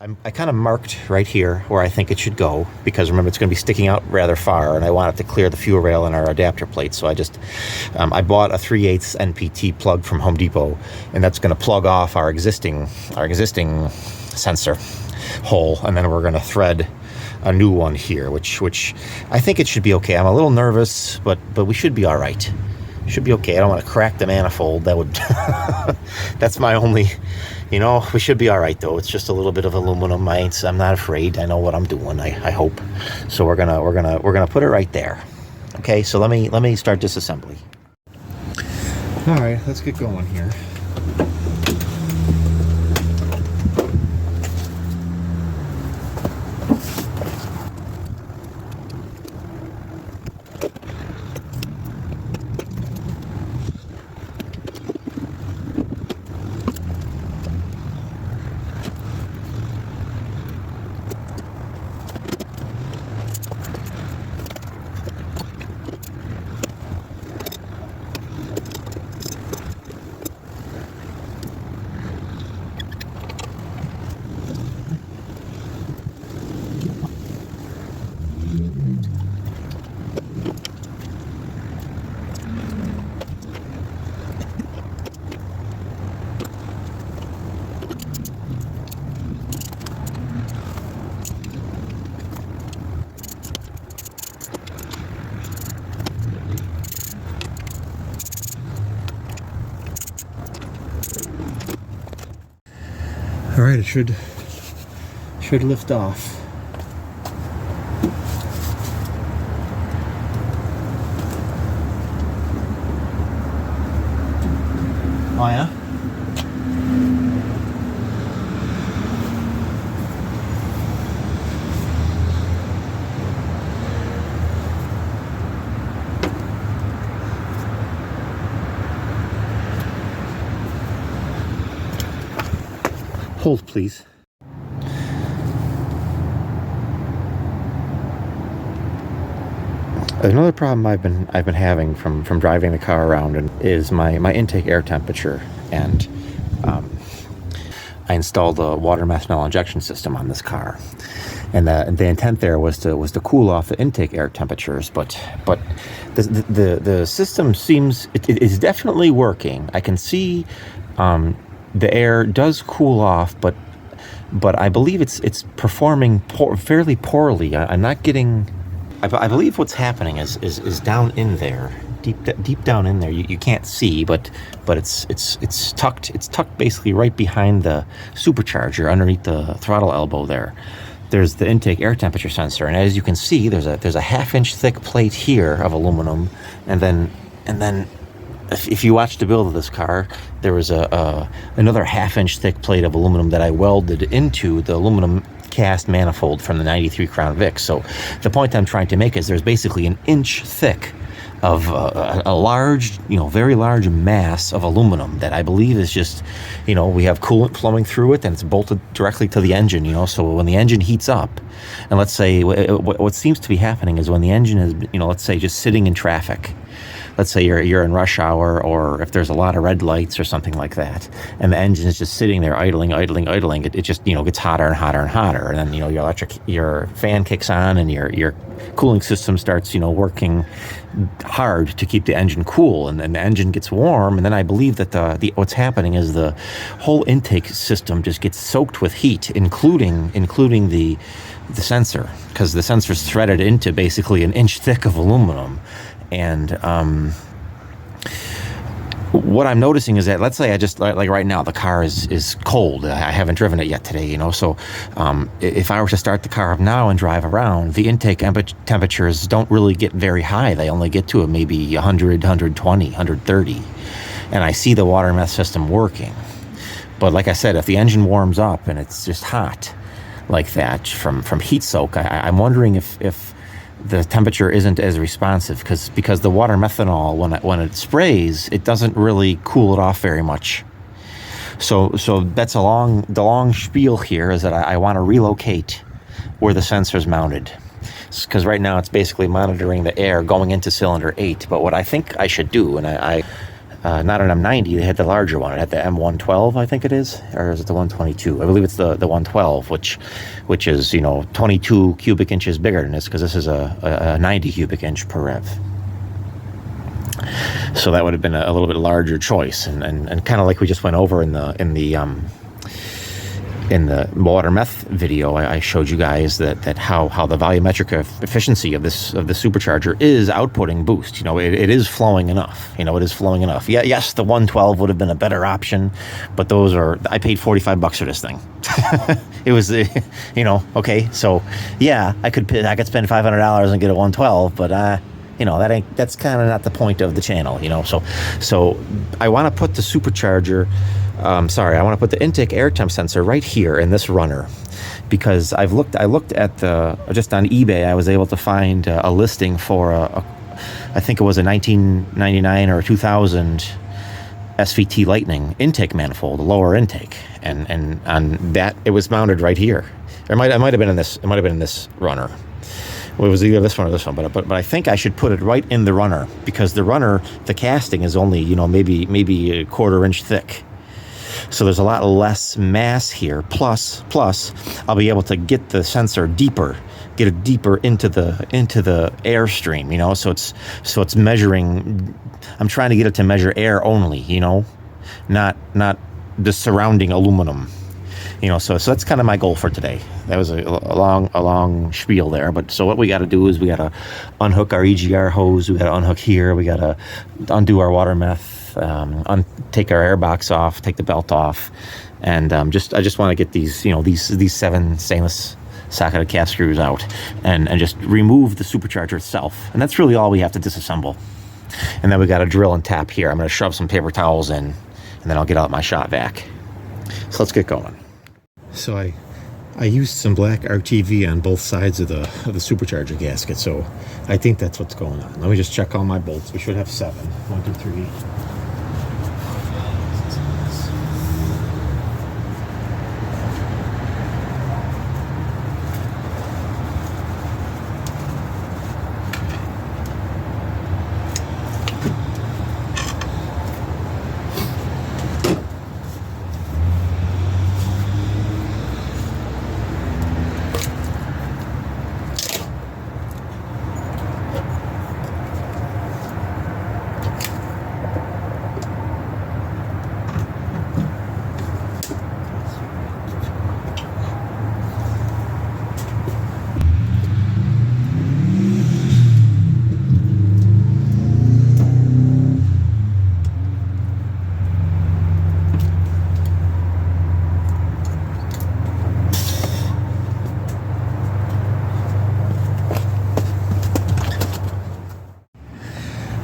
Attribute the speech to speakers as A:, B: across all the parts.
A: I kind of marked right here where I think it should go, because remember, it's going to be sticking out rather far, and I want it to clear the fuel rail and our adapter plate. So I bought a 3/8 NPT plug from Home Depot, and that's going to plug off our existing sensor hole, and then we're going to thread a new one here, which I think it should be okay. I'm a little nervous, but we should be all right. Should be okay. I don't want to crack the manifold. That would that's my only. We should be all right, though. It's just a little bit of aluminum. I'm not afraid. I know what I'm doing. I hope. So we're gonna put it right there. Okay. So let me start disassembly. All right. Let's get going here. All right, it should lift off. Oh yeah? Hold, please. Another problem I've been having from driving the car around is my intake air temperature, and I installed a water methanol injection system on this car, and the intent there was to cool off the intake air temperatures, but the system seems it is definitely working. I can see the air does cool off, but I believe it's performing fairly poorly. I'm not getting. I believe what's happening is down in there, deep down in there. You can't see, but it's tucked. It's tucked basically right behind the supercharger, underneath the throttle elbow there. There's the intake air temperature sensor, and as you can see, there's a 1/2 inch thick plate here of aluminum, and then if you watch the build of this car, there was another 1/2 inch thick plate of aluminum that I welded into the aluminum cast manifold from the 93 Crown Vic. So the point I'm trying to make is there's basically an inch thick of a large, very large mass of aluminum that I believe is just, we have coolant flowing through it, and it's bolted directly to the engine, so when the engine heats up, and let's say what seems to be happening is when the engine is, let's say just sitting in traffic, let's say you're in rush hour, or if there's a lot of red lights or something like that, and the engine is just sitting there idling, it just gets hotter and hotter and hotter, and then your fan kicks on, and your cooling system starts working hard to keep the engine cool, and then the engine gets warm, and then I believe that what's happening is the whole intake system just gets soaked with heat, including the sensor, because the sensor's threaded into basically an inch thick of aluminum. And what I'm noticing is that, let's say I just, like right now, the car is cold. I haven't driven it yet today, so if I were to start the car up now and drive around, the intake temperatures don't really get very high. They only get to maybe 100, 120, 130. And I see the water meth system working. But like I said, if the engine warms up and it's just hot like that from heat soak, I'm wondering if the temperature isn't as responsive, because the water methanol, when it sprays, it doesn't really cool it off very much. So that's the long spiel here is that I want to relocate where the sensor's mounted, because right now it's basically monitoring the air going into cylinder 8. But what I think I should do, and not an M90. They had the larger one. It had the M112, I think it is, or is it the 122? I believe it's the 112, which is 22 cubic inches bigger than this, because this is a 90 cubic inch per rev. So that would have been a little bit larger choice, and kind of like we just went over in the water meth video, I showed you guys that how the volumetric efficiency of the supercharger is outputting boost. It is flowing enough. It is flowing enough. Yeah, yes, the 112 would have been a better option, but I paid $45 for this thing. It was, okay, so yeah, I could spend $500 and get a 112, but that's kind of not the point of the channel, So I want to put the supercharger, I want to put the intake air temp sensor right here in this runner, because I looked at just on eBay, I was able to find a listing for I think it was a 1999 or 2000 SVT Lightning intake manifold, a lower intake, and on that it was mounted right here. It might have been in this. It might have been in this runner. Well, it was either this one or this one, but I think I should put it right in the runner, because the runner, the casting is only maybe a quarter inch thick, so there's a lot less mass here. Plus I'll be able to get the sensor deeper, get it deeper into the airstream. So it's measuring. I'm trying to get it to measure air only, not the surrounding aluminum. So that's kind of my goal for today. That was a long spiel there. But so what we got to do is we got to unhook our EGR hose. We got to unhook here. We got to undo our water meth, take our air box off, take the belt off, and I just want to get these these 7 stainless socketed cap screws out, and just remove the supercharger itself. And that's really all we have to disassemble. And then we got to drill and tap here. I'm going to shove some paper towels in, and then I'll get out my shop vac. So let's get going. So I used some black RTV on both sides of the supercharger gasket, so I think that's what's going on. Let me just check all my bolts. We should have 7. 1, 2, 3.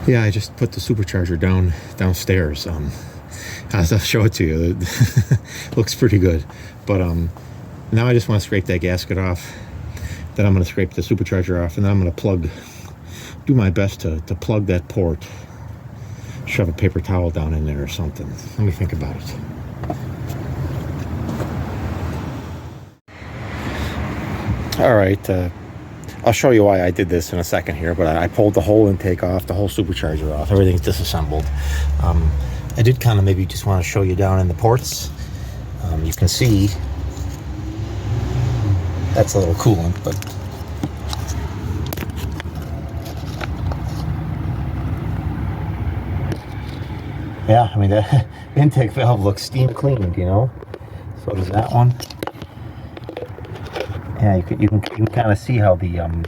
A: Yeah, I just put the supercharger downstairs. I'll show it to you. Looks pretty good. But now I just want to scrape that gasket off. Then I'm going to scrape the supercharger off, and then I'm going to do my best to plug that port. Shove a paper towel down in there or something. Let me think about it. All right. I'll show you why I did this in a second here, but I pulled the whole intake off, the whole supercharger off. Everything's disassembled. I did kind of maybe just want to show you down in the ports. You can see that's a little coolant, but yeah, I mean, the intake valve looks steam cleaned, So does that one. Yeah, you can kind of see how the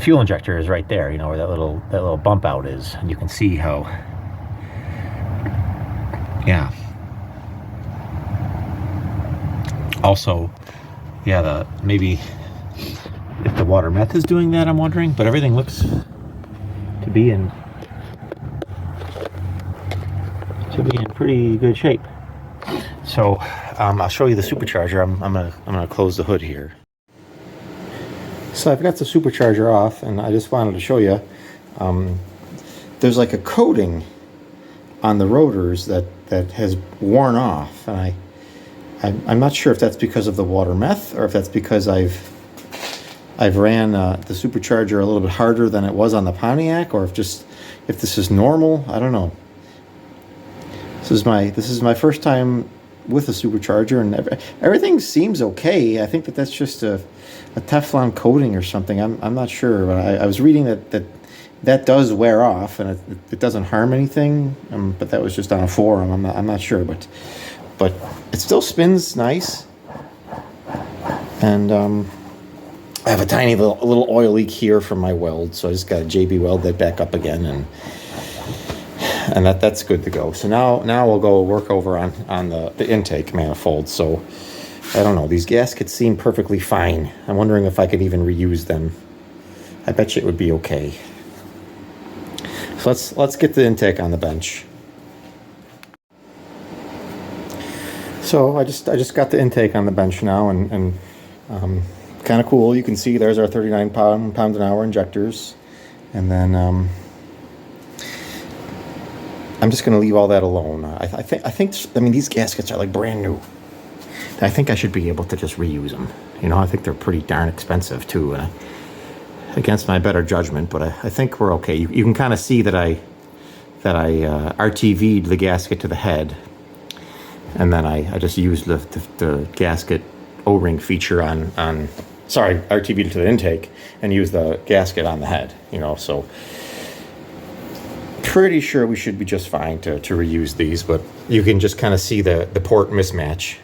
A: fuel injector is right there, where that little bump out is, and you can see how, yeah. Also, yeah, maybe if the water meth is doing that, I'm wondering, but everything looks to be in pretty good shape. So I'll show you the supercharger. I'm gonna close the hood here. So I've got the supercharger off, and I just wanted to show you. There's like a coating on the rotors that has worn off, and I'm not sure if that's because of the water meth or if that's because I've I've ran the Supercharger a little bit harder than it was on the Pontiac, or if this is normal. I don't know. This is my first time with a Supercharger, and everything seems okay. I think that's just a Teflon coating or something. I'm not sure, but I was reading that does wear off, and it doesn't harm anything. But that was just on a forum. I'm not sure, but it still spins nice. And I have a tiny little oil leak here from my weld, so I just got to JB weld that back up again, and that's good to go. So now we'll go work over on the intake manifold. So I don't know, these gaskets seem perfectly fine. I'm wondering if I could even reuse them. I bet you it would be okay. So let's get the intake on the bench. So I just got the intake on the bench now, and kind of cool. You can see there's our 39 pound an hour injectors, and then I'm just going to leave all that alone. I think these gaskets are like brand new. I think I should be able to just reuse them. You know, I think they're pretty darn expensive too, against my better judgment. But I think we're okay. You can kind of see that I RTV'd the gasket to the head, and then I just used the gasket O-ring feature on RTV'd to the intake and used the gasket on the head. You know, so pretty sure we should be just fine to reuse these, but you can just kind of see the port mismatch.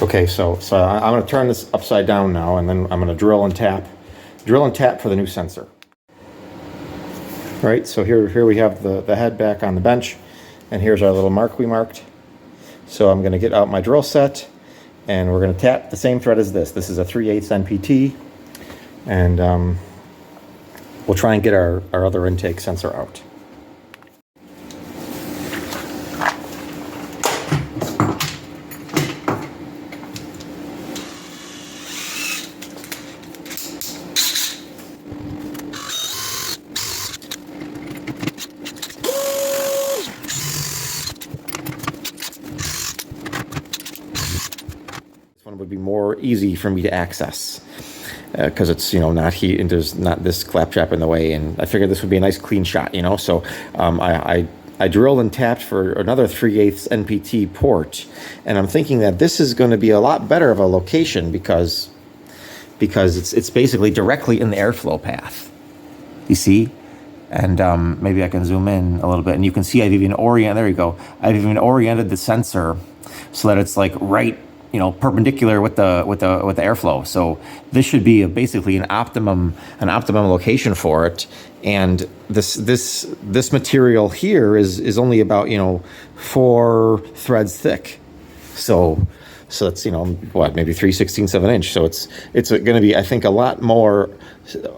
A: Okay, so I'm going to turn this upside down now, and then I'm going to drill and tap for the new sensor. All right, so here we have the head back on the bench, and here's our little mark we marked. So I'm going to get out my drill set, and we're going to tap the same thread as this. This is a 3/8 NPT, and we'll try and get our other intake sensor out. This one would be more easy for me to access, because it's, you know, not heat, and there's not this claptrap in the way, and I figured this would be a nice clean shot, you know. So I drilled and tapped for another 3/8 NPT port, and I'm thinking that this is going to be a lot better of a location because it's basically directly in the airflow path, you see. And maybe I can zoom in a little bit, and you can see I've even oriented the sensor so that it's like right, you know, perpendicular with the airflow. So this should be basically an optimum location for it. And this material here is only about, you know, 4 threads thick. So it's, you know, what, maybe 3/16 of an inch. So it's going to be, I think, a lot more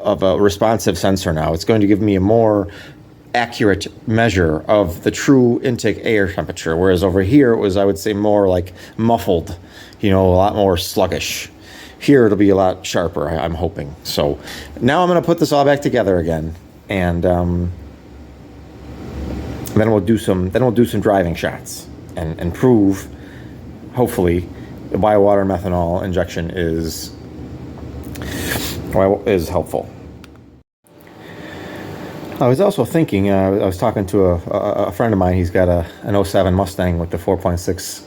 A: of a responsive sensor now. It's going to give me a more accurate measure of the true intake air temperature, whereas over here it was, I would say, more like muffled, you know, a lot more sluggish. Here it'll be a lot sharper, I'm hoping. So now I'm going to put this all back together again, and then we'll do some driving shots and prove, hopefully, why water methanol injection is helpful. I was also thinking, I was talking to a friend of mine. He's got an 07 Mustang with the 4.6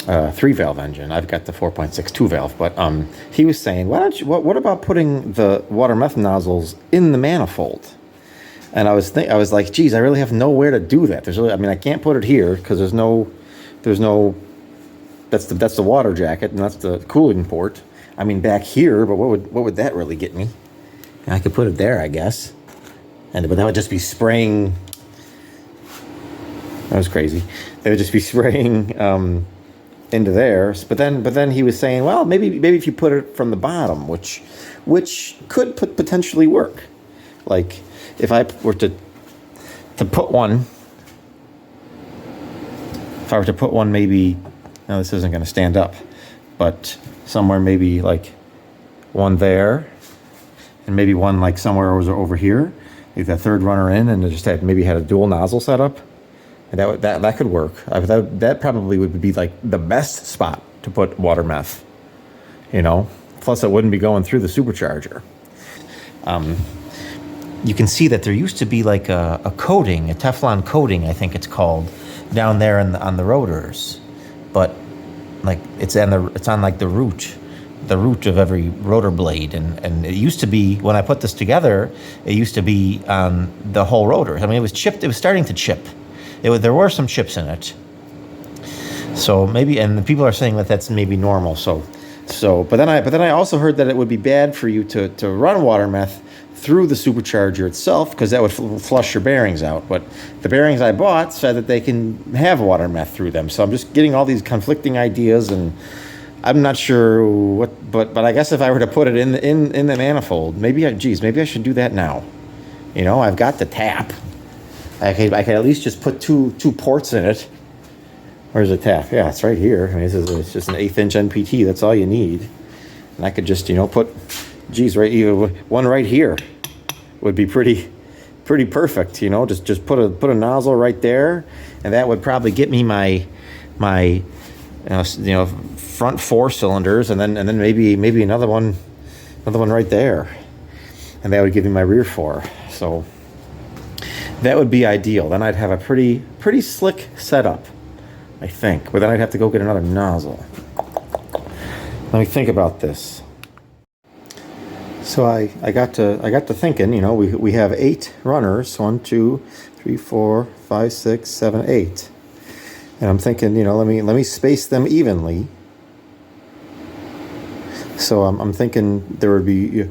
A: 3-valve engine. I've got the 4.6 2-valve, but he was saying, what about putting the water meth nozzles in the manifold? And I was like, geez, I really have nowhere to do that. I can't put it here because there's no. That's the water jacket, and that's the cooling port. I mean, back here, but what would that really get me? I could put it there, I guess. But that would just be spraying. That was crazy. They would just be spraying into there. But then he was saying, well, maybe if you put it from the bottom, which could potentially work. Like if I were to put one. If I were to put one, maybe. Now this isn't going to stand up, but somewhere maybe like one there, and maybe one like somewhere over here. Like that third runner in, and it just had a dual nozzle setup, and that could work. That probably would be like the best spot to put water meth. You know, plus it wouldn't be going through the supercharger. You can see that there used to be like a coating, a Teflon coating, I think it's called, down there on the rotors, but like it's on like the root of every rotor blade, and it used to be, when I put this together, it used to be on the whole rotor. I mean, it was chipped. It was starting to chip. There were some chips in it. So maybe, and the people are saying that that's maybe normal. But then I also heard that it would be bad for you to run water meth through the supercharger itself, because that would flush your bearings out. But the bearings I bought said that they can have water meth through them. So I'm just getting all these conflicting ideas, and I'm not sure what. But I guess if I were to put it in the manifold, maybe I should do that now. You know, I've got the tap. I could at least just put two ports in it. Where's the tap? Yeah, it's right here. I mean, it's just an 1/8 inch NPT. That's all you need. And I could just, put, one right here would be pretty perfect. Just put a nozzle right there, and that would probably get me my front 4 cylinders, and then maybe another one right there, and that would give me my rear 4. So that would be ideal. Then I'd have a pretty slick setup, I think. But then I'd have to go get another nozzle. Let me think about this. So I got to thinking, we have 8 runners, 1, 2, 3, 4, 5, 6, 7, 8. And I'm thinking, let me space them evenly. So I'm thinking there would be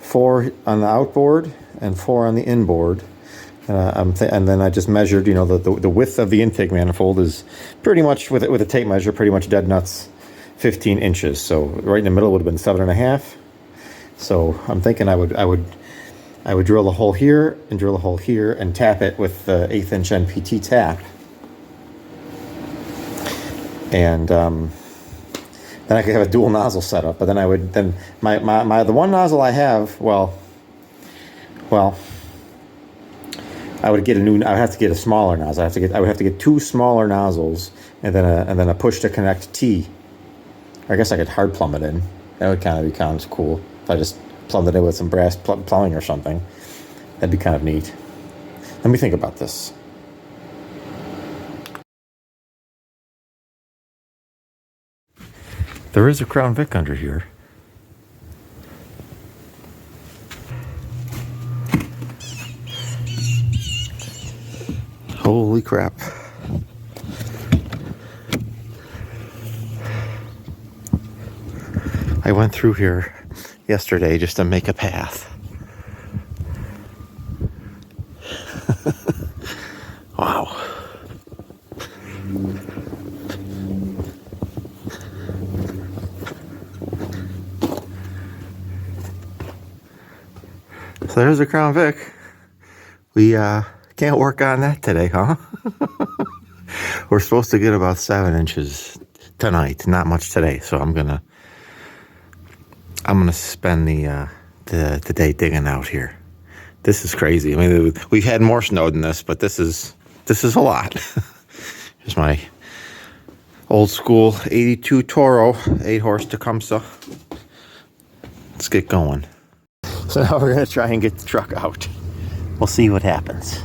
A: 4 on the outboard and 4 on the inboard. And then I just measured, the width of the intake manifold is pretty much, with a tape measure, pretty much dead nuts 15 inches. So right in the middle would have been 7.5. So I'm thinking I would drill a hole here and drill a hole here and tap it with the 1/8 inch NPT tap. And then I could have a dual nozzle setup. But then the one nozzle I have, well, I would have to get a smaller nozzle. I would have to get 2 smaller nozzles, and then a push to connect T. Or I guess I could hard plumb it in. That would kind of cool. If I just plumbed it in with some brass plumbing or something, that'd be kind of neat. Let me think about this. There is a Crown Vic under here. Holy crap. I went through here yesterday just to make a path. Wow. So there's a Crown Vic. We can't work on that today, huh? We're supposed to get about 7 inches tonight, not much today. So I'm gonna spend the day digging out here. This is crazy. I mean, we've had more snow than this, but this is a lot. Here's my old school 82 Toro 8-horse Tecumseh. Let's get going. So now we're gonna try and get the truck out. We'll see what happens.